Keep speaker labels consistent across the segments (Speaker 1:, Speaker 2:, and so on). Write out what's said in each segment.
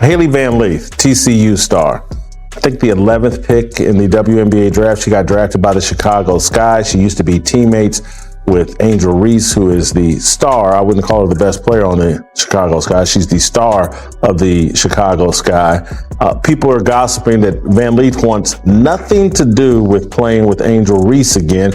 Speaker 1: Hailey Van Lith, TCU star. I think the 11th pick in the WNBA draft. She got drafted by the Chicago Sky. She used to be teammates with Angel Reese, who is the star. I wouldn't call her the best player on the Chicago Sky. She's the star of the Chicago Sky. People are gossiping that Van Lith wants nothing to do with playing with Angel Reese again.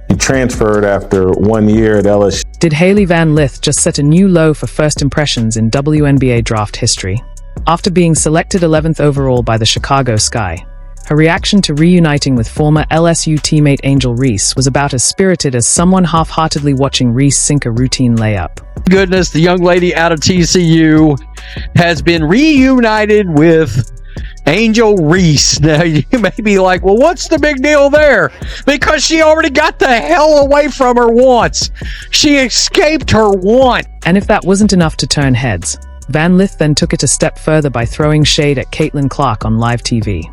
Speaker 1: He transferred after 1 year at LSU.
Speaker 2: Did Hailey Van Lith just set a new low for first impressions in WNBA draft history? After being selected 11th overall by the Chicago Sky, her reaction to reuniting with former LSU teammate Angel Reese was about as spirited as someone half-heartedly watching Reese sink a routine layup.
Speaker 3: Goodness, the young lady out of TCU has been reunited with Angel Reese. Now, you may be like, well, what's the big deal there? Because she already got the hell away from her once. She escaped her once.
Speaker 2: And if that wasn't enough to turn heads, Van Lith then took it a step further by throwing shade at Caitlin Clark on live TV.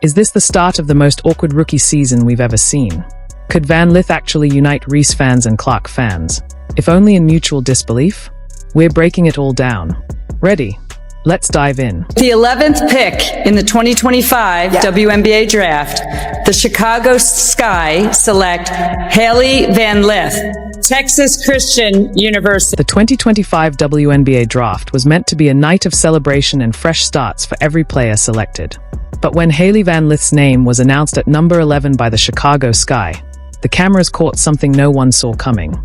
Speaker 2: Is this the start of the most awkward rookie season we've ever seen? Could Van Lith actually unite Reese fans and Clark fans? If only in mutual disbelief? We're breaking it all down. Ready? Let's dive in.
Speaker 4: The 11th pick in the 2025 WNBA draft, the Chicago Sky select Hailey Van Lith, Texas Christian University.
Speaker 2: The 2025 WNBA draft was meant to be a night of celebration and fresh starts for every player selected. But when Hailey Van Lith's name was announced at number 11 by the Chicago Sky, the cameras caught something no one saw coming.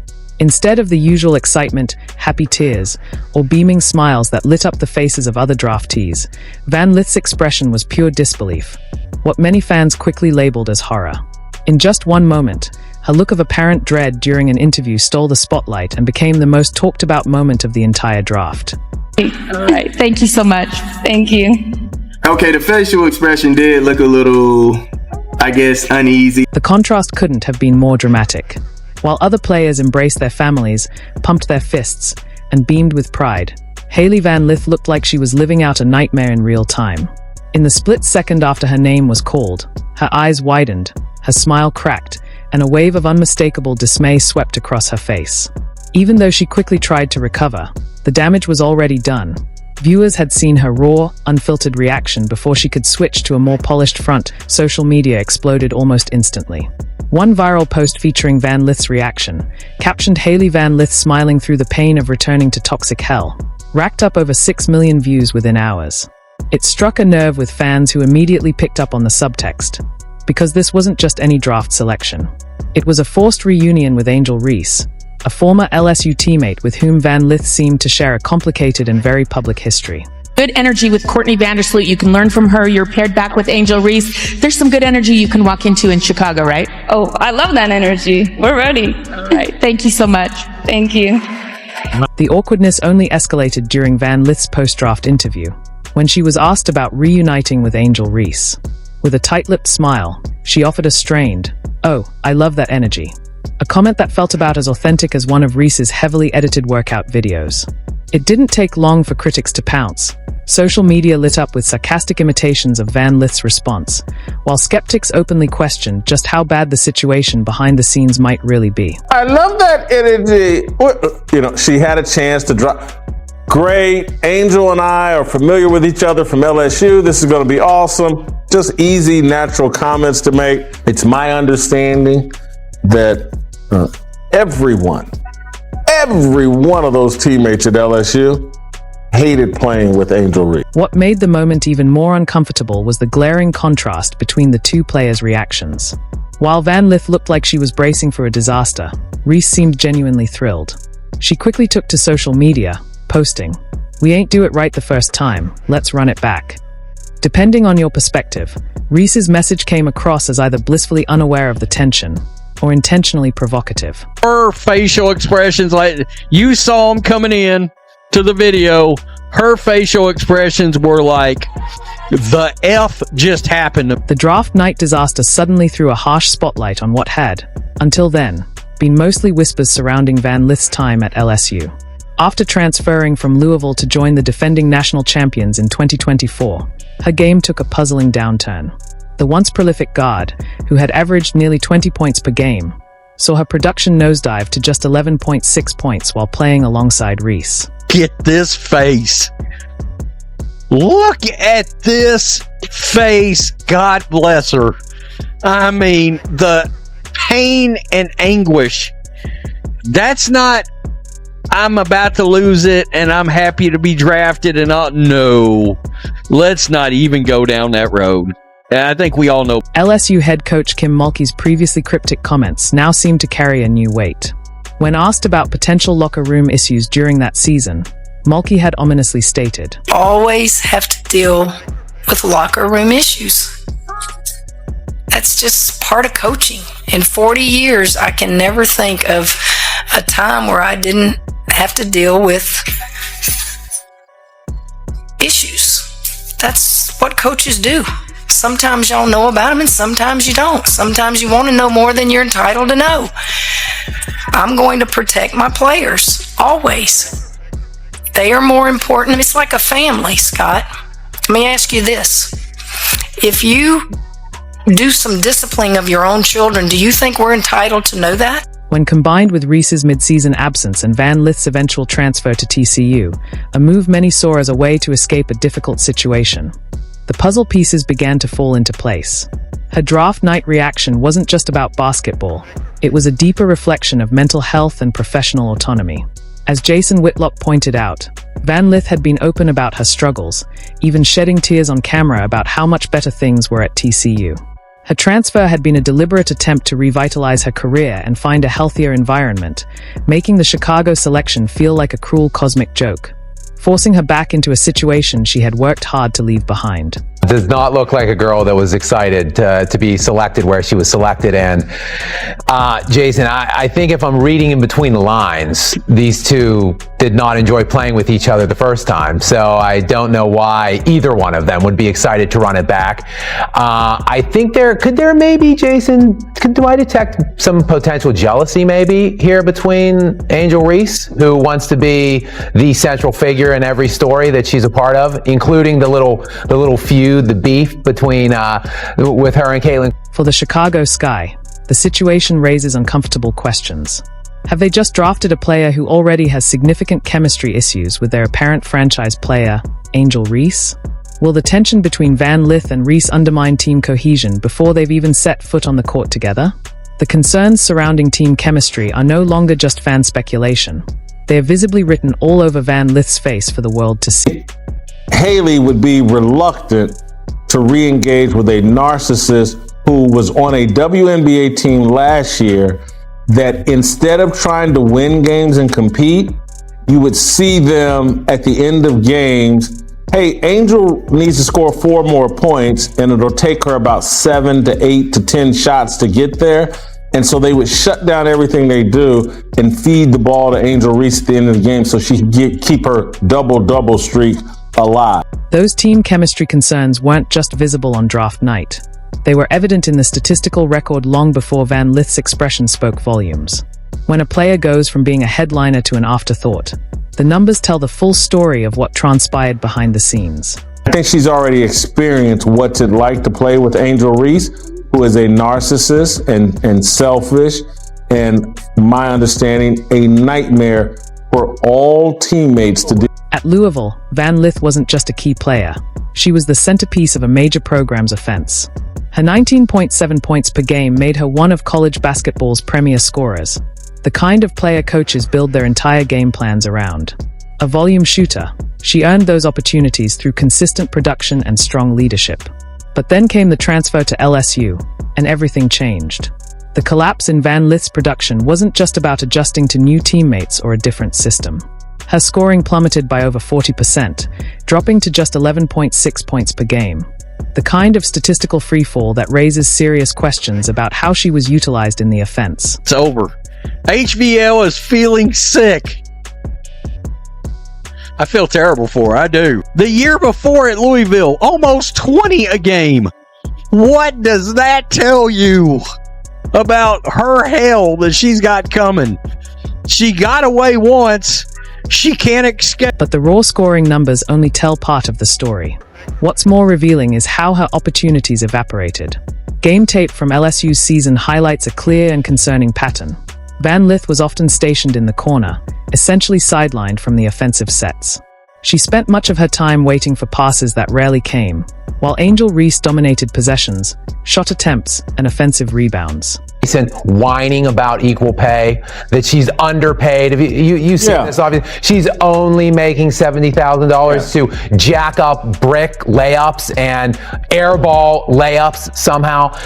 Speaker 2: Instead of the usual excitement, happy tears, or beaming smiles that lit up the faces of other draftees, Van Lith's expression was pure disbelief, what many fans quickly labeled as horror. In just one moment, her look of apparent dread during an interview stole the spotlight and became the most talked about moment of the entire draft.
Speaker 5: All right, thank you so much. Thank you.
Speaker 6: Okay, the facial expression did look a little, I guess, uneasy.
Speaker 2: The contrast couldn't have been more dramatic. While other players embraced their families, pumped their fists, and beamed with pride, Hailey Van Lith looked like she was living out a nightmare in real time. In the split second after her name was called, her eyes widened, her smile cracked, and a wave of unmistakable dismay swept across her face. Even though she quickly tried to recover, the damage was already done. Viewers had seen her raw, unfiltered reaction before she could switch to a more polished front. Social media exploded almost instantly. One viral post featuring Van Lith's reaction, captioned Hailey Van Lith smiling through the pain of returning to toxic hell, racked up over 6 million views within hours. It struck a nerve with fans who immediately picked up on the subtext, because this wasn't just any draft selection. It was a forced reunion with Angel Reese, a former LSU teammate with whom Van Lith seemed to share a complicated and very public history.
Speaker 5: Good energy with Courtney Vandersloot. You can learn from her. You're paired back with Angel Reese. There's some good energy you can walk into in Chicago, right?
Speaker 7: Oh, I love that energy. We're ready.
Speaker 5: All right. Thank you so much.
Speaker 7: Thank you.
Speaker 2: The awkwardness only escalated during Van Lith's post-draft interview, when she was asked about reuniting with Angel Reese. With a tight-lipped smile, she offered a strained, "Oh, I love that energy," a comment that felt about as authentic as one of Reese's heavily edited workout videos. It didn't take long for critics to pounce. Social media lit up with sarcastic imitations of Van Lith's response, while skeptics openly questioned just how bad the situation behind the scenes might really be.
Speaker 1: I love that energy. She had a chance to drop. Great. Angel and I are familiar with each other from LSU. This is going to be awesome. Just easy, natural comments to make. It's my understanding that every one of those teammates at LSU hated playing with Angel Reese.
Speaker 2: What made the moment even more uncomfortable was the glaring contrast between the two players' reactions. While Van Lith looked like she was bracing for a disaster, Reese seemed genuinely thrilled. She quickly took to social media, posting, "We ain't do it right the first time, let's run it back." Depending on your perspective, Reese's message came across as either blissfully unaware of the tension or intentionally provocative.
Speaker 3: Her facial expressions, like you saw them coming in to the video, her facial expressions were like, the F just happened.
Speaker 2: The draft night disaster suddenly threw a harsh spotlight on what had, until then, been mostly whispers surrounding Van Lith's time at LSU. After transferring from Louisville to join the defending national champions in 2024, her game took a puzzling downturn. The once prolific guard, who had averaged nearly 20 points per game, saw her production nosedive to just 11.6 points while playing alongside Reese.
Speaker 3: Get this face. Look at this face. God bless her. I mean, the pain and anguish. That's not, I'm about to lose it and I'm happy to be drafted and all. No, let's not even go down that road. I think we all know.
Speaker 2: LSU head coach Kim Mulkey's previously cryptic comments now seem to carry a new weight. When asked about potential locker room issues during that season, Mulkey had ominously stated,
Speaker 8: "Always have to deal with locker room issues. That's just part of coaching. In 40 years, I can never think of a time where I didn't have to deal with issues. That's what coaches do. Sometimes y'all know about them and sometimes you don't. Sometimes you want to know more than you're entitled to know. I'm going to protect my players, always. They are more important. It's like a family, Scott. Let me ask you this. If you do some disciplining of your own children, do you think we're entitled to know that?"
Speaker 2: When combined with Reese's mid-season absence and Van Lith's eventual transfer to TCU, a move many saw as a way to escape a difficult situation, the puzzle pieces began to fall into place. Her draft night reaction wasn't just about basketball. It was a deeper reflection of mental health and professional autonomy. As Jason Whitlock pointed out, Van Lith had been open about her struggles, even shedding tears on camera about how much better things were at TCU. Her transfer had been a deliberate attempt to revitalize her career and find a healthier environment, making the Chicago selection feel like a cruel cosmic joke, forcing her back into a situation she had worked hard to leave behind.
Speaker 9: Does not look like a girl that was excited to be selected where she was selected. And Jason, I think if I'm reading in between the lines, these two did not enjoy playing with each other the first time. So I don't know why either one of them would be excited to run it back. I think could there maybe, Jason, do I detect some potential jealousy maybe here between Angel Reese, who wants to be the central figure in every story that she's a part of, including the little feud, the beef between with her and Caitlin.
Speaker 2: For the Chicago Sky, the situation raises uncomfortable questions. Have they just drafted a player who already has significant chemistry issues with their apparent franchise player, Angel Reese? Will the tension between Van Lith and Reese undermine team cohesion before they've even set foot on the court together? The concerns surrounding team chemistry are no longer just fan speculation. They are visibly written all over Van Lith's face for the world to see.
Speaker 1: Hailey would be reluctant to re-engage with a narcissist who was on a WNBA team last year that instead of trying to win games and compete, you would see them at the end of games, hey, Angel needs to score 4 more points and it'll take her about 7 to 8 to 10 shots to get there. And so they would shut down everything they do and feed the ball to Angel Reese at the end of the game so she could keep her double-double streak alive.
Speaker 2: Those team chemistry concerns weren't just visible on draft night. They were evident in the statistical record long before Van Lith's expression spoke volumes. When a player goes from being a headliner to an afterthought, the numbers tell the full story of what transpired behind the scenes.
Speaker 1: I think she's already experienced what's it like to play with Angel Reese, who is a narcissist and selfish, and my understanding, a nightmare for all teammates to do.
Speaker 2: At Louisville, Van Lith wasn't just a key player. She was the centerpiece of a major program's offense. Her 19.7 points per game made her one of college basketball's premier scorers, the kind of player coaches build their entire game plans around. A volume shooter, she earned those opportunities through consistent production and strong leadership. But then came the transfer to LSU, and everything changed. The collapse in Van Lith's production wasn't just about adjusting to new teammates or a different system. Her scoring plummeted by over 40%, dropping to just 11.6 points per game. The kind of statistical freefall that raises serious questions about how she was utilized in the offense.
Speaker 3: It's over. HVL is feeling sick. I feel terrible for her, I do. The year before at Louisville, almost 20 a game. What does that tell you about her hell that she's got coming? She got away once. She can't escape.
Speaker 2: But the raw scoring numbers only tell part of the story. What's more revealing is how her opportunities evaporated. Game tape from LSU's season highlights a clear and concerning pattern. Van Lith was often stationed in the corner, essentially sidelined from the offensive sets. She spent much of her time waiting for passes that rarely came, while Angel Reese dominated possessions, shot attempts, and offensive rebounds.
Speaker 9: Whining about equal pay, that she's underpaid. If you see this, obviously, she's only making $70,000 to jack up brick layups and airball layups somehow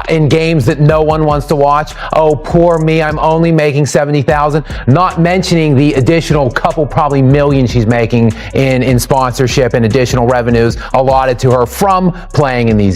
Speaker 9: in games that no one wants to watch. Oh, poor me, I'm only making $70,000. Not mentioning the additional couple, probably million she's making in sponsorship and additional revenues allotted to her from playing in these